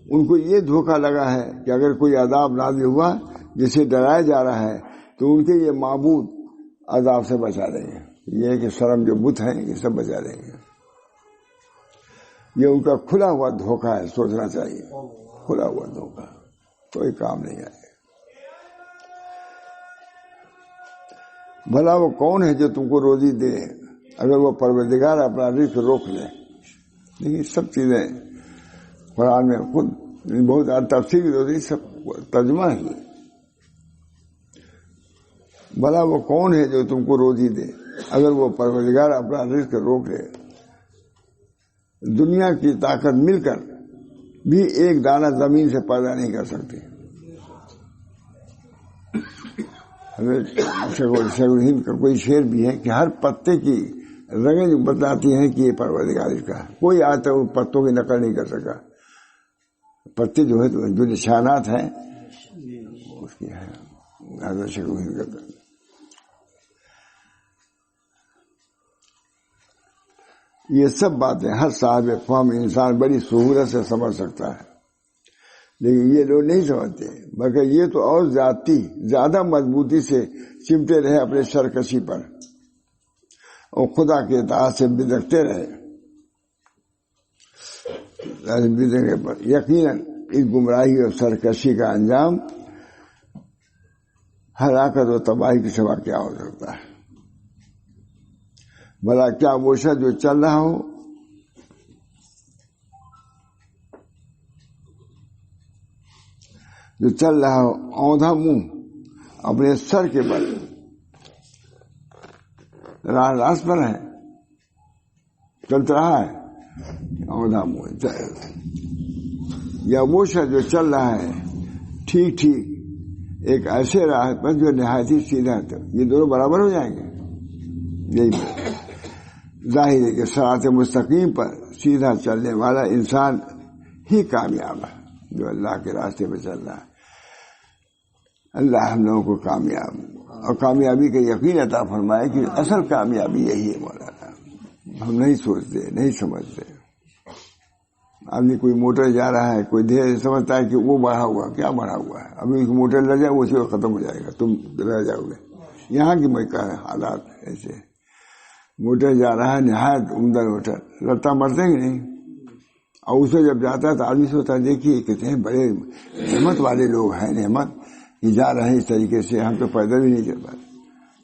ان کو یہ دھوکہ لگا ہے کہ اگر کوئی عذاب نازل ہوا جسے ڈرایا جا رہا ہے تو ان کے یہ معبود عذاب سے بچا دیں گے. یہ کہ شرم جو بت ہیں یہ سب بچا دیں گے. یہ ان کا کھلا ہوا دھوکہ ہے، سوچنا چاہیے. کھلا ہوا دھوکہ، کوئی کام نہیں آئے. بھلا وہ کون ہے جو تم کو روزی دے اگر وہ پروردگار اپنا رزق روک لے. لیکن سب چیزیں قرآن میں خود بہت تفصیل سب ترجمہ ہے. بھلا وہ کون ہے جو تم کو روزی دے اگر وہ پروردگار اپنا رزق روک لے. دنیا کی طاقت مل کر بھی ایک دانہ زمین سے پیدا نہیں کر سکتی. ہند کا کوئی شعر بھی ہے کہ ہر پتے کی رنگیں بتاتی ہیں کہ یہ پروردگار کا. کوئی آج تک ان پتوں کی نقل نہیں کر سکا. پتے جو ہے جو نشانات ہیں اس کی ہے ہند کا. یہ سب باتیں ہر صاحب فہم انسان بڑی سہولت سے سمجھ سکتا ہے، لیکن یہ لوگ نہیں سمجھتے، بلکہ یہ تو اور زیادہ مضبوطی سے چمٹے رہے اپنے سرکشی پر اور خدا کے اطاعت سے بدکتے رہے. یقیناً اس گمراہی اور سرکشی کا انجام ہلاکت و تباہی کے سوا کیا ہو سکتا ہے. بھلا کیا وہ شخص جو چل رہا ہو اوندھا منہ اپنے سر کے بل راست پر ہے، چلتا رہا ہے اوندھا منہ، یا وہ شخص جو چل رہا ہے ٹھیک ایک ایسے راہ پر جو نہایت ہی سیدھا ہے، یہ دونوں برابر ہو جائیں گے. یہی ظاہر ہے کہ صراط مستقیم پر سیدھا چلنے والا انسان ہی کامیاب ہے جو اللہ کے راستے پہ چل رہا ہے. اللہ ہم لوگوں کو کامیاب اور کامیابی کا یقین عطا فرمائے کہ اصل کامیابی یہی ہے. مولانا ہم نہیں سوچتے، نہیں سمجھتے. آدمی کوئی موٹر جا رہا ہے، کوئی دیر سمجھتا ہے کہ وہ بڑھا ہوا، کیا بڑھا ہوا ہے، ابھی موٹر لگ جائے وہ اسی وقت ختم ہو جائے گا، تم رہ جاؤ گے. یہاں کی میں کہہ رہا حالات ایسے. موٹر جا رہا ہے نہایت عمدہ موٹر، لڑتا مرتے ہی نہیں، اور اسے جب جاتا ہے تو آدمی سوچتا ہے دیکھیے کتنے بڑے نعمت والے لوگ ہیں، نعمت کہ جا رہے ہیں اس طریقے سے، ہم تو پیدل بھی نہیں چل پاتے.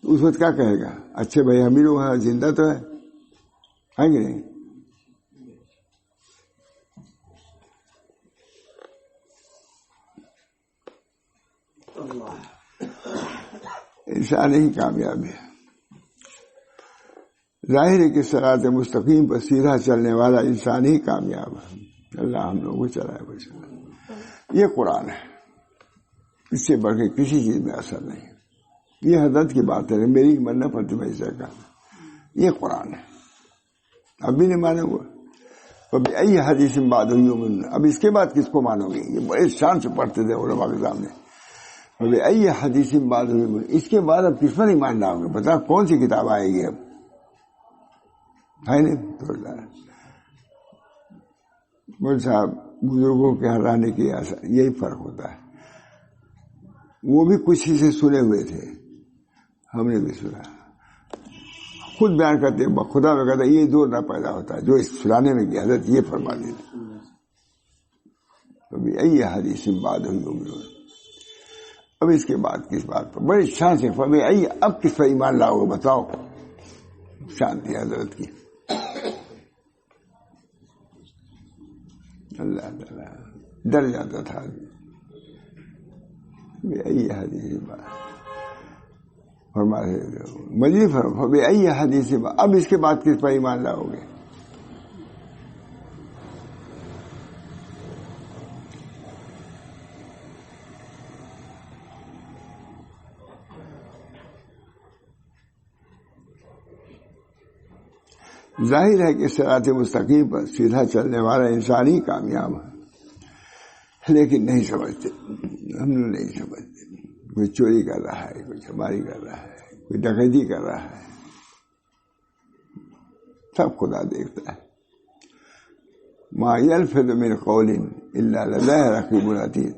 تو اس وقت کیا کہے گا، اچھے بھائی ہم ہی لوگ ہیں، زندہ تو ہے کہ نہیں. انسان ہی کامیاب ہے. ظاہر ہے کہ صراط مستقیم پر سیدھا چلنے والا انسان ہی کامیاب ہے. اللہ ہم لوگوں کو چلائے بچائے. یہ قرآن ہے، اس سے بڑھ کے کسی چیز میں اثر نہیں. یہ حضرت کی بات ہے، میری ماننا پڑتی میں اسے کہا. یہ قرآن ہے، اب بھی نہیں مانے ہوا. ابھی ای حدیث بعد اب اس کے بعد کس کو مانو گے؟ یہ بڑے شان سے پڑھتے تھے علماء کے سامنے. ابھی ای حدیث بعد اس کے بعد اب کس پر نہیں مان رہا ہوں گے؟ بتا کون سی کتاب آئے گی اب؟ ہے نہیں. مول صاحب بزرگوں کے ہرانے کی یہی فرق ہوتا ہے. وہ بھی کچھ ہی سے سنے ہوئے تھے، ہم نے بھی سنا. خود بیان کرتے خدا میں کہتا یہ دور نہ پیدا ہوتا جو اس سنانے میں کی حضرت یہ فرما دیتے. ابھی یہی حدیث بعد ہوئی. اب اس کے بعد کس بات پر بڑی شان سے اب کس پر ایمان لاؤ گے بتاؤ؟ شانتی حضرت کی. اللہ تعالیٰ ڈر جاتا تھا. یہی حدیث بات فرماتے مزید فرما یہی حدیث بات. اب اس کے بعد کس پر ایمان لاؤ گے؟ ظاہر ہے کہ صراط مستقیم پر سیدھا چلنے والا انسان ہی کامیاب ہے، لیکن نہیں سمجھتے. ہم لوگ نہیں سمجھتے. کوئی چوری کر رہا ہے، کوئی چماری کر رہا ہے، کوئی ڈکیتی کر رہا ہے، سب خدا دیکھتا ہے. ما یلفظ من قول الا لدیہ رقیب عتید.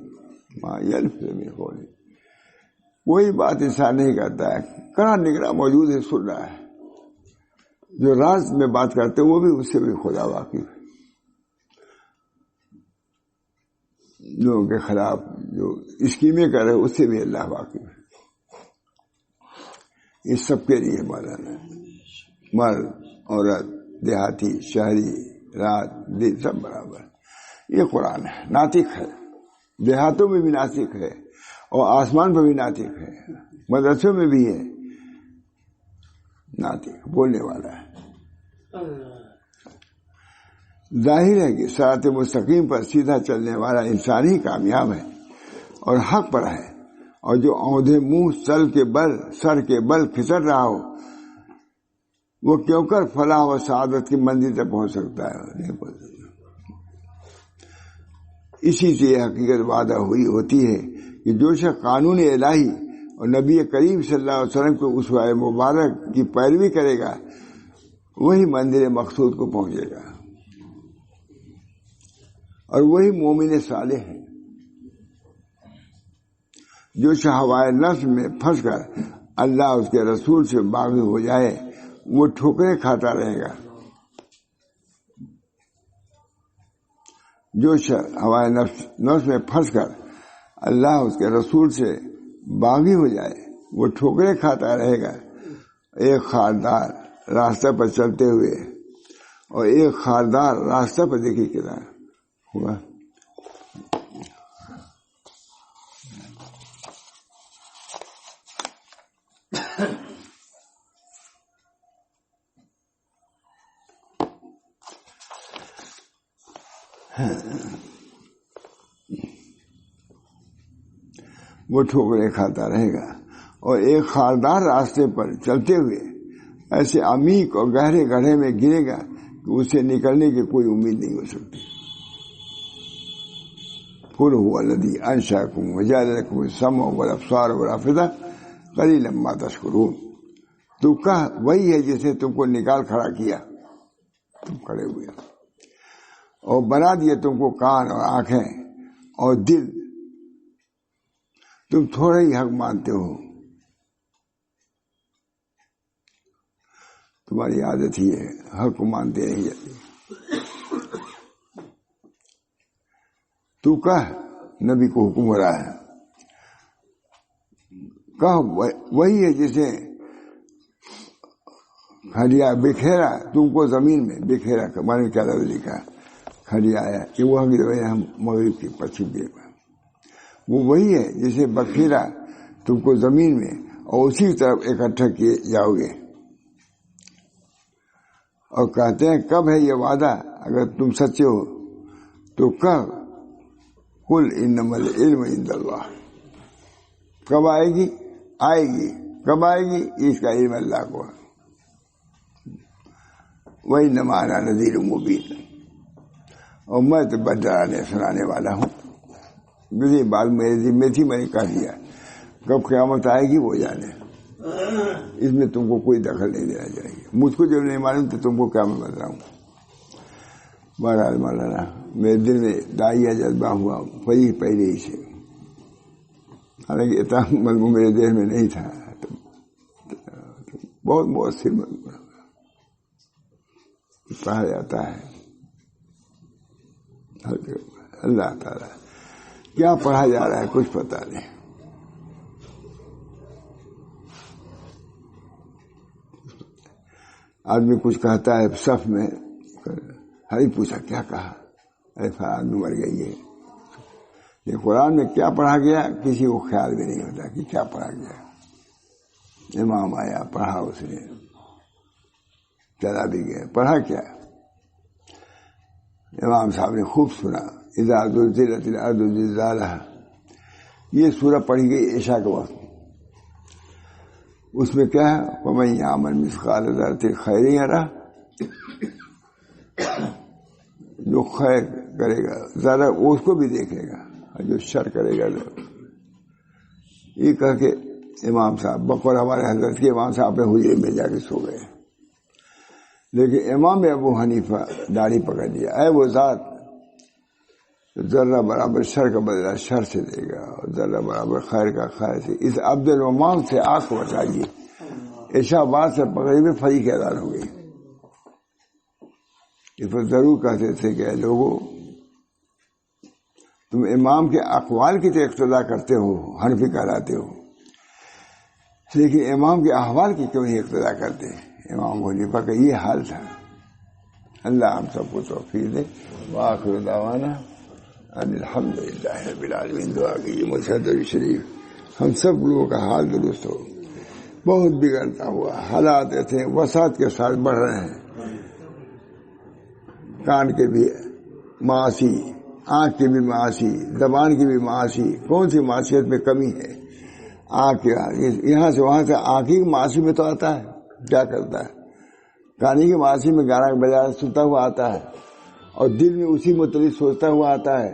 ما یلفظ من قول، کوئی بات انسان نہیں کرتا ہے، کہاں نگراں موجود ہے، سن رہا ہے. جو راز میں بات کرتے وہ بھی اس سے بھی خدا واقف ہے. لوگوں کے خلاف جو اسکیمیں کر رہے اس سے بھی اللہ واقف ہے. اس سب کے لیے مولانا مرد عورت دیہاتی شہری رات دن سب برابر. یہ قرآن ہے، ناطق ہے. دیہاتوں میں بھی ناطق ہے اور آسمان پر بھی ناطق ہے، مدرسوں میں بھی ہے. ناطق بولنے والا ہے. ظاہر ہے کہ صراط مستقیم پر سیدھا چلنے والا انسان ہی کامیاب ہے اور حق پر ہے. اور جو اوندھے منہ سر کے بل پھسل رہا ہو وہ کیوں کر فلاح و سعادت کی منزل تک پہنچ سکتا ہے؟ نہیں پہنچ سکتا. اسی سے یہ حقیقت وعدہ ہوئی ہوتی ہے کہ جو شخص قانون الہی اور نبی کریم صلی اللہ علیہ وسلم کو اسوہ مبارک کی پیروی کرے گا وہی منزل مقصود کو پہنچے گا اور وہی مومن صالح ہے. جو شہوائے نفس میں پھنس کر اللہ اس کے رسول سے باغی ہو جائے وہ ٹھوکریں کھاتا رہے گا. جو شہوائے نفس میں پھنس کر اللہ اس کے رسول سے باغی ہو جائے وہ ٹھوکریں کھاتا رہے گا. ایک خاردار راستہ پر چلتے ہوئے اور ایک خاردار راستہ پر دیکھیے کتنا ہوا. وہ ٹھوکریں کھاتا رہے گا اور ایک خاردار راستے پر چلتے ہوئے ایسے عمیق اور گہرے گڑھے میں گرے گا کہ اسے نکلنے کی کوئی امید نہیں ہو سکتی. قل هو الذی انشأکم وجعل لکم السمع والابصار والافئدہ قلیلا ما تشکرون. تو کہا وہی ہے جس نے تم کو نکال کھڑا کیا، تم کھڑے ہوئے، اور بنا دیے تم کو کان اور آنکھیں اور دل. تم تھوڑا ہی حق مانتے ہو، تمہاری عادت ہی ہے حق کو مانتے نہیں جاتے. تو کہہ نبی کو حکم ہو رہا ہے، کہ وہی ہے جسے کھڑیا بکھیرا تم کو زمین میں. بکھیرا مانے کیا لفظ لکھا کھڑیا آیا کہ وہ ہم مغرب کی پچھم کی. وہ وہی ہے جسے بکھیرا تم کو زمین میں اور اسی طرف اکٹھا کیے جاؤ گے. اور کہتے ہیں کب ہے یہ وعدہ؟ اگر تم سچے ہو تو قل انما العلم عند اللہ. کب آئے گی؟ آئے گی. کب آئے گی؟ اس کا علم اللہ کو. وَإِنَّمَا أَنَا نَذِيرٌ مُبِينٌ. اور میں تو بس ڈرانے سنانے والا ہوں. میری بات میرے ذمہ تھی، میں نے کہہ دیا. کب قیامت آئے گی وہ جانے. اس میں تم کو کوئی دخل نہیں دینا چاہیے. مجھ کو جو نہیں معلوم تو تم کو کیا میں بتاؤں. بہرحال مولانا میرے دل میں داعیہ جذبہ ہوا وہی پہلے ہی سے، حالانکہ اتنا مضمون میرے ذہن میں نہیں تھا. بہت مؤثر مضمون پڑھا جاتا ہے. اللہ تعالیٰ کیا پڑھا جا رہا ہے کچھ پتا نہیں. آدمی کچھ کہتا ہے صف میں، ہری پوچھا کیا کہا، ارے آدمی مر گئی ہے. یہ قرآن میں کیا پڑھا گیا کسی کو خیال بھی نہیں ہوتا کہ کیا پڑھا گیا. امام آیا پڑھا، اس نے چلا بھی گیا. پڑھا کیا؟ امام صاحب نے خوب سنا. اذا زلزلت الارض زلزالها، یہ سورہ پڑھی گئی عشاء کے وقت. اس میں کیا ہے؟ وَمَن يَعْمَلْ مِثْقَالَ ذَرَّةٍ خَيْرًا يَرَهُ. جو خیر کرے گا ذرا اس کو بھی دیکھے گا، جو شر کرے گا. یہ کہہ کے امام صاحب بقول ہمارے حضرت کے امام صاحب اپنے حجرے میں جا کے سو گئے. لیکن امام ابو حنیفہ داڑھی پکڑ لیا. اے وہ ذات ذرہ برابر شر کا بدلہ شر سے دے گا اور ذرہ برابر خیر کا خیر سے. اس عبد الرحمان سے آنکھ بچائیے. عشاء بعد سے پکڑی میں فجر کی اذان ہو گئی. اس پر ضرور کہتے تھے کہ لوگوں تم امام کے اقوال کی تو اقتدا کرتے ہو، حنفی کہلاتے ہو، لیکن امام کے احوال کی کیوں نہیں اقتدا کرتے؟ امام حنیفہ کا یہ حال تھا. اللہ ہم سب کو توفیق دے. وآخر دعوانا ان الحمدللہ رب العالمین. دعا کیجیے مصحف شریف ہم سب لوگوں کا حال درست ہو. بہت بگڑتا ہوا حالات ایسے وسعت کے ساتھ بڑھ رہے ہیں. کان کے بھی معاصی، آنکھ کی بھی معاصی، زبان کی بھی معاصی. کون سی معاشیت میں کمی ہے؟ آنکھ یہاں سے وہاں سے آنکھی کی معاصی میں تو آتا ہے. کیا کرتا ہے؟ کانی کی معاصی میں گانا بجا سنتا ہوا آتا ہے، اور دل میں اسی متعلق سوچتا ہوا آتا ہے.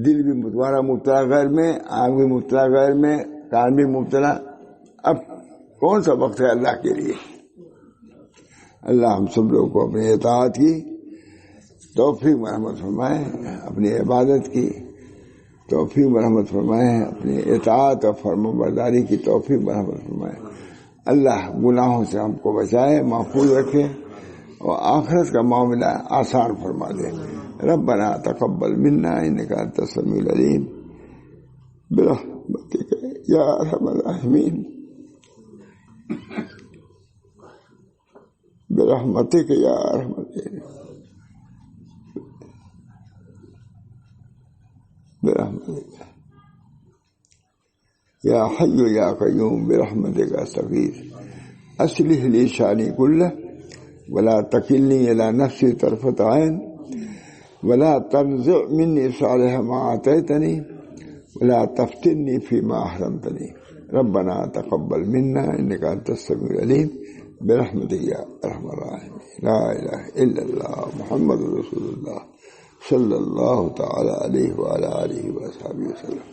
دل بھی تمہارا مبتلا غیر میں، آنکھ بھی مبتلا غیر میں، کان بھی مبتلا. اب کون سا وقت ہے اللہ کے لیے؟ اللہ ہم سب لوگوں کو اپنی اطاعت کی توفیق مرحمت فرمائے، اپنی عبادت کی توفیق مرحمت فرمائے، اپنی اطاعت اور فرمانبرداری کی توفیق مرحمت فرمائے. اللہ گناہوں سے ہم کو بچائے، محفوظ رکھے، اور آخرت کا معاملہ آسان فرما دے. ربنا تقبل منا انک انت السمیع العلیم برحمتک یا ارحم الراحمین برحمتک یا ارحم الراحمین برحمتک یا حی یا قیوم برحمتک استغیث اصلح لی شانی کلہ ولا تکلنی الی نفسی طرفۃ عین ولا تنزع منی صالح ما آتیتنی ولا تفتنی فیما احرمتنی. ربنا تقبل منا انک انت السمیع العلیم برحمتک یا ارحم الراحمین. لا الہ الا اللہ محمد رسول اللہ صلی اللہ تعالی علیہ وعلی آلہ وصحبہ وسلم.